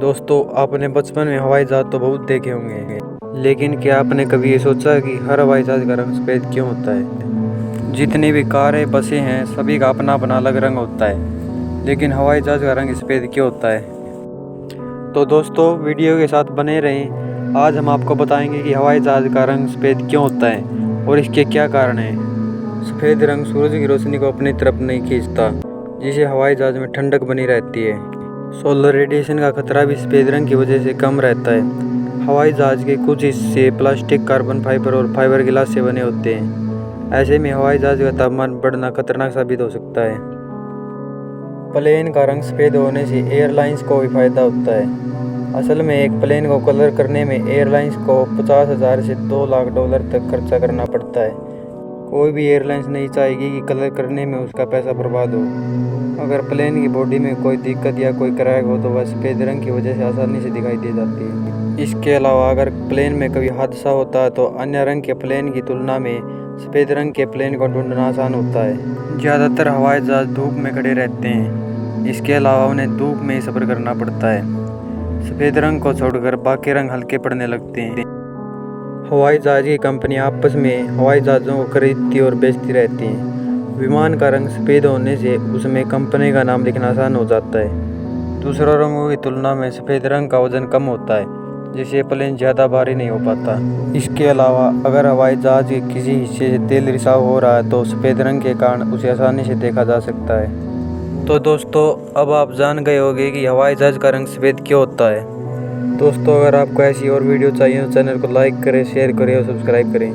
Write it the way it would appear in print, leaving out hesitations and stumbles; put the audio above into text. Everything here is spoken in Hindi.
दोस्तों, आपने बचपन में हवाई जहाज तो बहुत देखे होंगे, लेकिन क्या आपने कभी ये सोचा कि हर हवाई जहाज का रंग सफ़ेद क्यों होता है। जितनी भी कारें बसें हैं सभी का अपना अपना अलग रंग होता है, लेकिन हवाई जहाज का रंग सफ़ेद क्यों होता है। तो दोस्तों, वीडियो के साथ बने रहें। आज हम आपको बताएंगे कि हवाई जहाज का रंग सफ़ेद क्यों होता है और इसके क्या कारण हैं। सफ़ेद रंग सूरज की रोशनी को अपनी तरफ नहीं खींचता, जिससे हवाई जहाज में ठंडक बनी रहती है। सोलर रेडिएशन का खतरा भी सफ़ेद रंग की वजह से कम रहता है। हवाई जहाज के कुछ हिस्से प्लास्टिक, कार्बन फाइबर और फाइबर गिलास से बने होते हैं। ऐसे में हवाई जहाज का तापमान बढ़ना खतरनाक साबित हो सकता है। प्लेन का रंग सफ़ेद होने से एयरलाइंस को भी फायदा होता है। असल में एक प्लेन को कलर करने में एयरलाइंस को 50,000 से $2 लाख तक खर्चा करना पड़ता है। कोई भी एयरलाइंस नहीं चाहेगी कि कलर करने में उसका पैसा बर्बाद हो। अगर प्लेन की बॉडी में कोई दिक्कत या कोई क्रैक हो तो वह सफ़ेद रंग की वजह से आसानी से दिखाई दे जाती है। इसके अलावा अगर प्लेन में कभी हादसा होता है तो अन्य रंग के प्लेन की तुलना में सफ़ेद रंग के प्लेन को ढूंढना आसान होता है। ज़्यादातर हवाई जहाज धूप में खड़े रहते हैं, इसके अलावा उन्हें धूप में ही सफ़र करना पड़ता है। सफ़ेद रंग को छोड़कर बाकी रंग हल्के पड़ने लगते हैं। हवाई जहाज की कंपनियां आपस में हवाई जहाज़ों को खरीदती और बेचती रहती हैं। विमान का रंग सफ़ेद होने से उसमें कंपनी का नाम लिखना आसान हो जाता है। दूसरों रंगों की तुलना में सफ़ेद रंग का वजन कम होता है, जिससे प्लेन ज़्यादा भारी नहीं हो पाता। इसके अलावा अगर हवाई जहाज के किसी हिस्से से तेल रिसाव हो रहा है तो सफ़ेद रंग के कारण उसे आसानी से देखा जा सकता है। तो दोस्तों, अब आप जान गए होंगे कि हवाई जहाज का रंग सफ़ेद क्यों होता है। दोस्तों, अगर आपको ऐसी और वीडियो चाहिए तो चैनल को लाइक करें, शेयर करें और सब्सक्राइब करें।